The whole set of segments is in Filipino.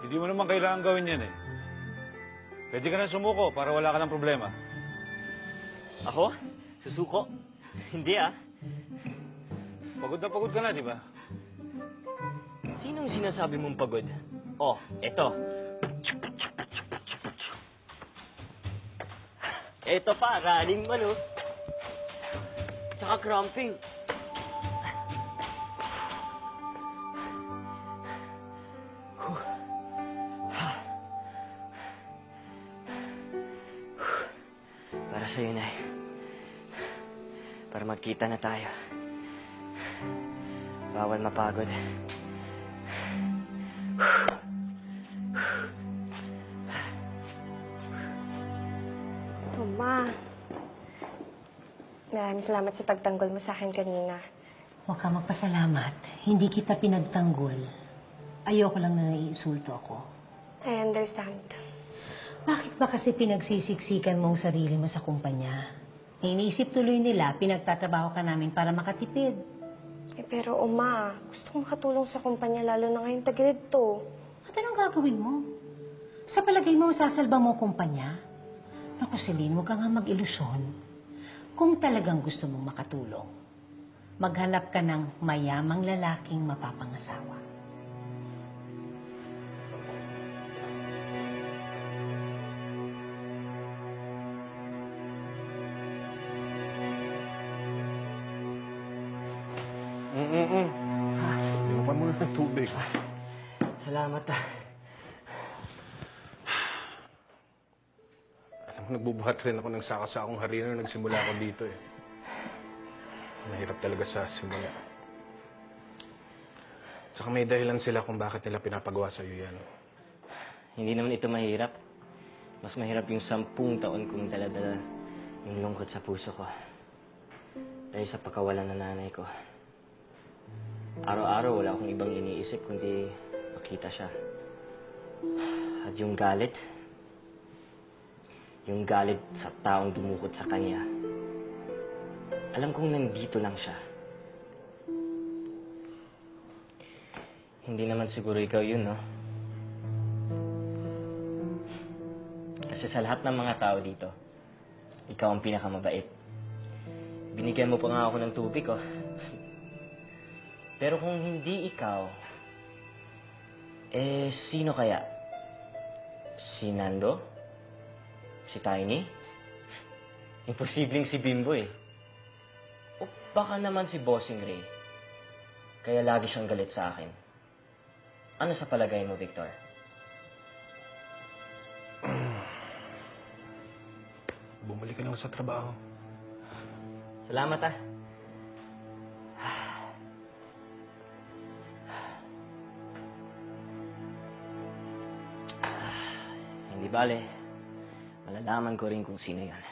Hindi mo naman kailangan gawin yan eh. Pwede ka na sumuko para wala ka ng problema. Ako? Susuko? Hindi ah. Pagod na pagod ka na, di ba? Sinong sinasabi mong pagod? Oh, eto. Eto pa, running man oh. Tsaka cramping. Para sa'yo, Nay. Para magkita na tayo. Bawal mapagod. Ma, maraming salamat sa pagtanggol mo sa akin kanina. Huwag ka magpasalamat. Hindi kita pinagtanggol. Ayoko lang na naiinsulto ako. I understand. Bakit ba kasi pinagsisiksikan mong sarili mo sa kumpanya? Iniisip tuloy nila, pinagtatrabaho ka namin para makatipid. Pero, gusto kong makatulong sa kumpanya lalo na ngayong tagilid to. At anong gagawin mo? Sa palagay mo, sasalba mo ang kumpanya? Naku, Celine, huwag ka nga mag-ilusyon. Kung talagang gusto mong makatulong, maghanap ka ng mayamang lalaking mapapangasawa. Inuman mo na ng tubig. Salamat ah. Alam mo, nagbubuhat rin ako ng saka-sakong harina nung nagsimula ako dito eh. Mahirap talaga sa simula. Tsaka may dahilan sila kung bakit nila pinapagawa sa'yo yan. Hindi naman ito mahirap. Mas mahirap yung 10 taon kong daladala yung lungkot sa puso ko. Dahil sa pagkawalan ng nanay ko. Araw-araw wala akong ibang iniisip kundi makita siya. At yung galit sa taong dumukot sa kanya, alam kong nandito lang siya. Hindi naman siguro ikaw yun, no? Kasi sa lahat ng mga tao dito, ikaw ang pinakamabait. Binigyan mo pa nga ako ng tubig, oh. Pero kung hindi ikaw, sino kaya? Si Nando? Si Tiny? Imposibleng si Bimbo, eh. O baka naman si Bossing Ray. Kaya lagi siyang galit sa akin. Ano sa palagay mo, Victor? Bumalik ka na lang sa trabaho. Salamat, ah. Hindi bale. Malalaman ko rin kung sino yan.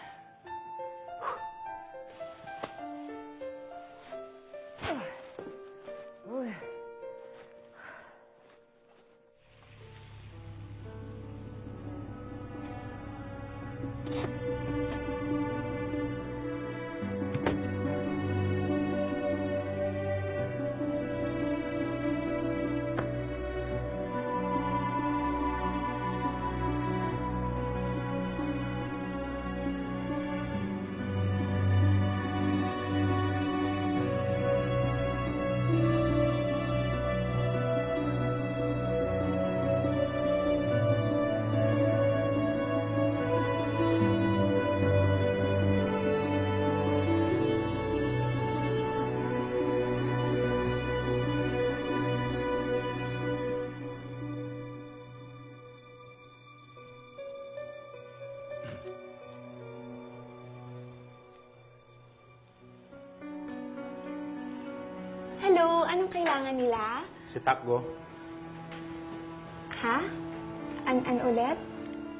Hello, anong kailangan nila? Si Takgo. Ha? An ulit?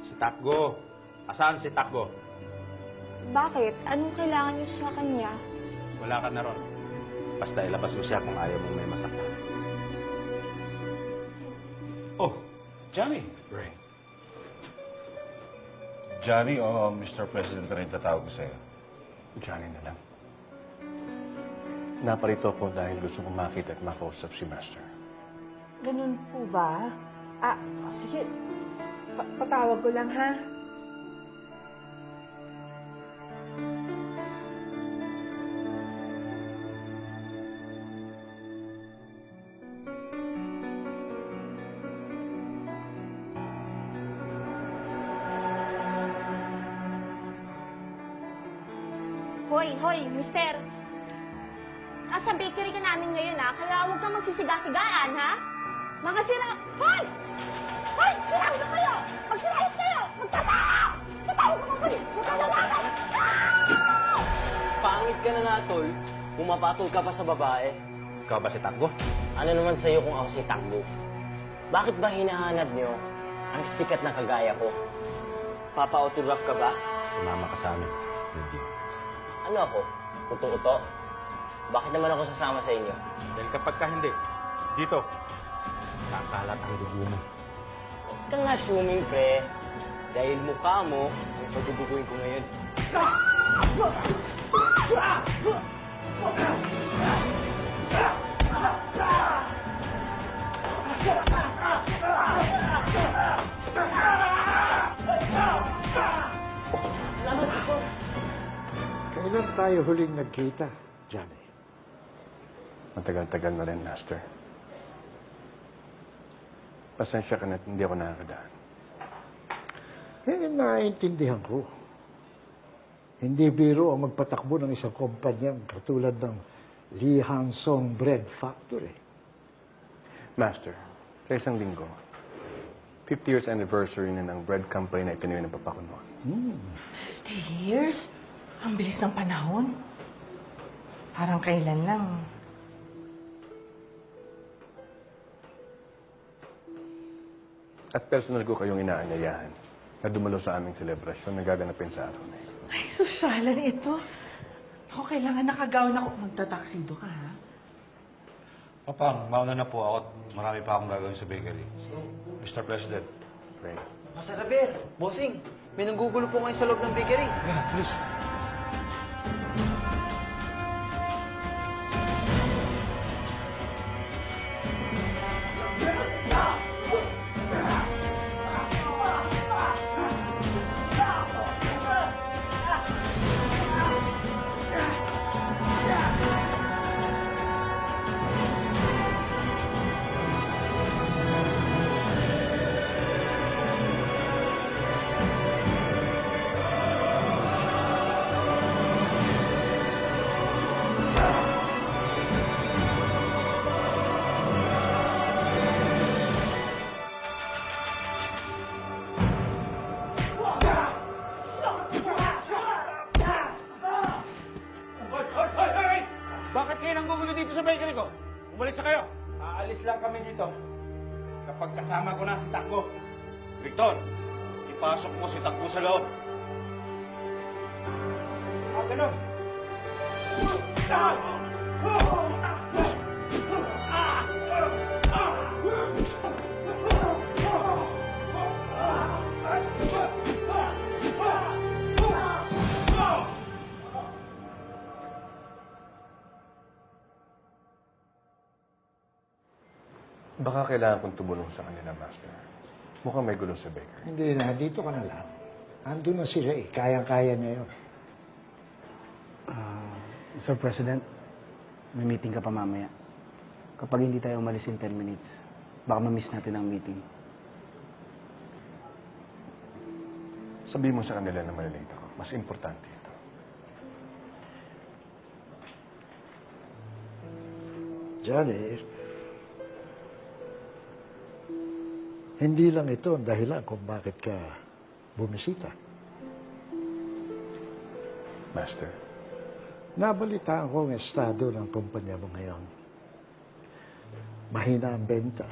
Si Takgo. Asaan si Takgo? Bakit? Anong kailangan niyo sa kanya? Wala ka na ron. Basta ilabas mo siya kung ayaw mong may masaktan. Oh, Johnny. Ray. Johnny o Mr. President na rin tatawag ko sa'yo? Johnny na lang. Naparito ako dahil gusto kong makita at makausap si Master. Ganun po ba? Sige. Patawag ko lang, ha? Hoy, mister. Nasa bakery ka namin ngayon, ha? Kaya huwag kang magsisiga-sigaan, ha? Mga sira... Hoy! Hoy! Sirang na kayo! Magsilayas kayo! Magtatawag! Tatawag ko ng polis! Magtatawag! Pangit ka na nga, tol. Pumapatol ka pa sa babae. Ikaw ba si Tango? Ano naman sa'yo kung ako si Takbo? Bakit ba hinahanap niyo ang sikat na kagaya ko? Papa-autograph ka ba? Sumama ka sa amin. Hindi. Ano ako? Uto-uto? Bakit naman ako sasama sa inyo? Dahil kapag ka hindi, dito, kakalat ang dugo mo. Huwag kang assuming, pre. Dahil mukha mo, ang pagduduguin ko ngayon. Kailan tayo huling nagkita, Johnny? Matagal-tagal na rin, Master. Pasensya ka na hindi ako nakakadaan. Naiintindihan ko. Hindi biro ang magpatakbo ng isang kumpanyang katulad ng Lee Hansong Bread Factory. Master, sa isang linggo, 50 years anniversary na ng bread company na itinuloy ng papa ko noon. 50 years? Ang bilis ng panahon. Parang kailan lang. At personal ko kayong inaanyayahan na dumalo sa aming selebrasyon na gaganapin sa araw na ito. Ay, sosyalan ito. Ako, kailangan nakagawin ako. Magtataksido ka, ha? Papang, mauna na po ako at marami pa akong gagawin sa bakery. Mr. President. Right. Masarabir, bossing, may nanggugulo po ngayon sa loob ng bakery. Yeah, please. Bakit kayo nanggugulo dito sa bakery ko? Umalis na kayo. Aalis lang kami dito. Kapag kasama ko na si Takbo. Victor, ipasok mo si Takbo sa loob. Ganun. Baka kailangan kong tumulong sa kanila, Master. Mukhang may gulo sa bakery. Hindi na, dito ka na lang. Andun na sila eh. Kayang-kaya niya yun. Sir President, may meeting ka pa mamaya. Kapag hindi tayo umalis in 10 minutes, baka ma-miss natin ang meeting. Sabihin mo sa kanila na malilate ako. Mas importante ito. Johnny, hindi lang ito ang dahilan kung bakit ka bumisita. Master, Nabalitaan ko ang estado ng kumpanya mo ngayon. Mahina ang benta.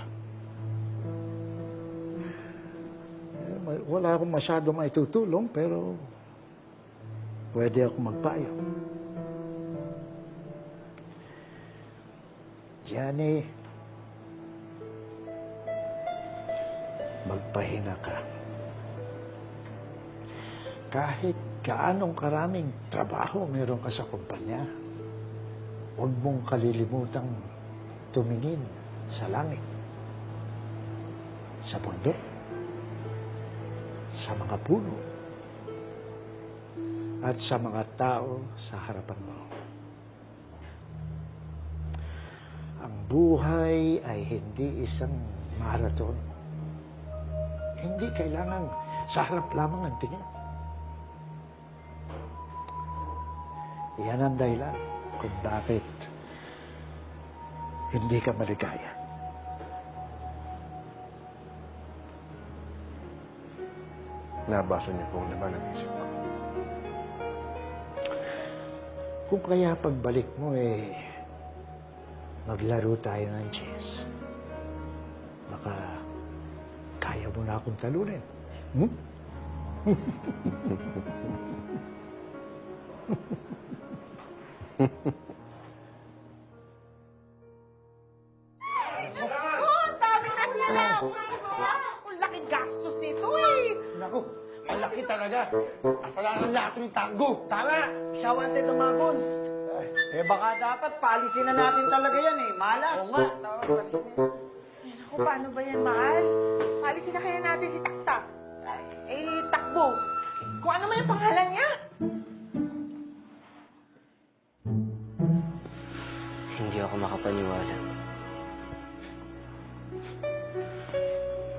Wala akong masyado maitutulong, pero pwede ako magpayo. Gianni, magpahinga ka. Kahit gaanong karaming trabaho meron ka sa kumpanya, huwag mong kalilimutang tumingin sa langit. sa bundok, sa mga puno, at sa mga tao sa harapan mo. Ang buhay ay hindi isang marathon. Hindi kailangan sa harap lamang ang tingin. Yan ang dahilan kung bakit hindi ka maligaya. Nabasa niyo po naman ang isip ko. Kung kaya pagbalik mo maglaro tayo ng chess. Baka kaya mo na akong talunin. Hmm? Oh, dami kasi na! Ang laki gastos nito eh! Naku, malaki talaga. Kasalanan lahat ng tanggo. Tama, siya wanted umabon. Baka dapat paalisin na natin talaga yan eh. Malas. Oo nga. Naku, paano ba yan, mahal? Alisin na kaya natin si Taktak. Takbo. Kung ano man yung pangalan niya. Hindi ako makapaniwala.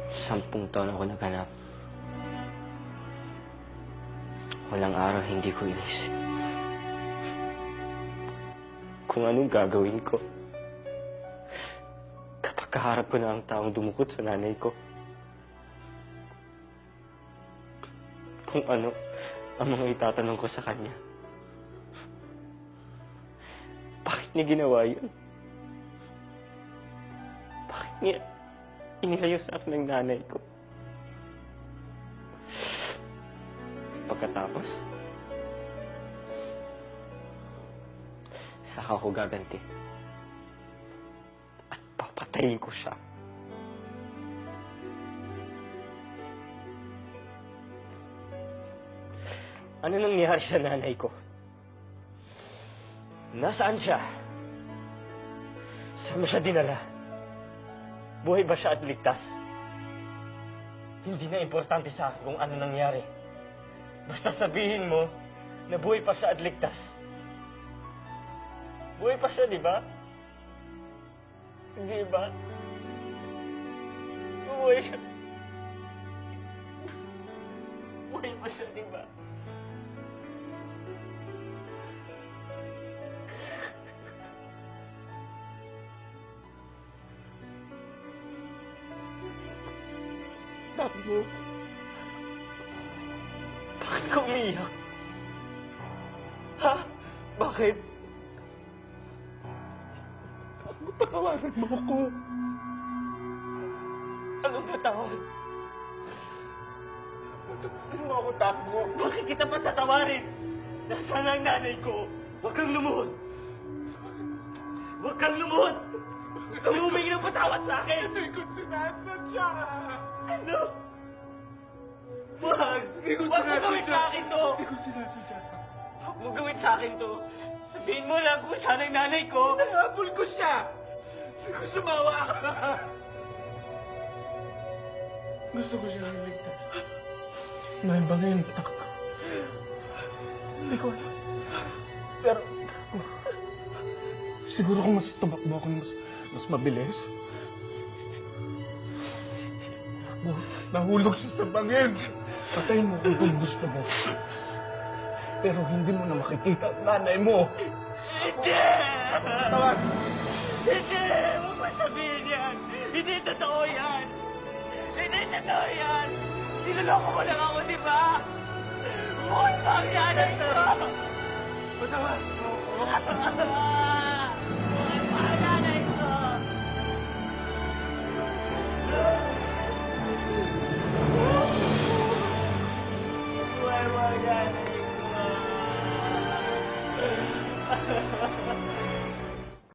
10 taon ako naghanap. Walang araw hindi ko inisip kung anong gagawin ko kapag kaharap ko na ang taong dumukot sa nanay ko. Kung ano ang mga itatanong ko sa kanya. Bakit niya ginawa yun? Bakit niya inilayo sa akin ng nanay ko? Pagkatapos, saka ako gaganti. At papatayin ko siya. Ano nangyari sa nanay ko? Nasaan siya? Saan mo siya dinala? Buhay ba siya at ligtas? Hindi na importante sa akin kung ano nangyari. Basta sabihin mo na buhay pa siya at ligtas. Buhay pa siya, di ba? Di ba? Buhay siya. Buhay pa siya, di ba? Takbo. Bakit ka umiiyak? Ha? Bakit? Patawarin mo ako. Anong patawad? Patawarin mo ako, Takbo. Bakit kita patatawarin? Nasaan ang nanay ko? Huwag kang lumuhod! Huwag kang lumuhod! Huwag kang humingi ng patawad sa akin! Hindi ko sinasadya. Ano? Wag! Hindi ko Huwag mo gawin sinasadya. sa akin to! Hindi ko sinasadya. Huwag mo gawin sa akin to! Sabihin mo lang kung saan ang nanay ko! Nahabol ko siya. Hindi ko sumawa. Gusto ko siya iligtas. Ngayon ba ngayon, Takbo? Hindi ko alam. Pero, siguro kung mas tumakbo ako mas mabilis. Takbo, nahulog siya sa bangin. Patayin mo kung gusto mo. Pero hindi mo na makikita ang nanay mo. Hindi! Tawad! Hindi! Huwag mo sabihin yan! Hindi totoo yan! Hindi totoo yan! Niloloko mo lang ako, di ba? Buhay pa ang nanay ko! Patawad! Buhay pa ang nanay ko! Buhay pa ang nanay ko!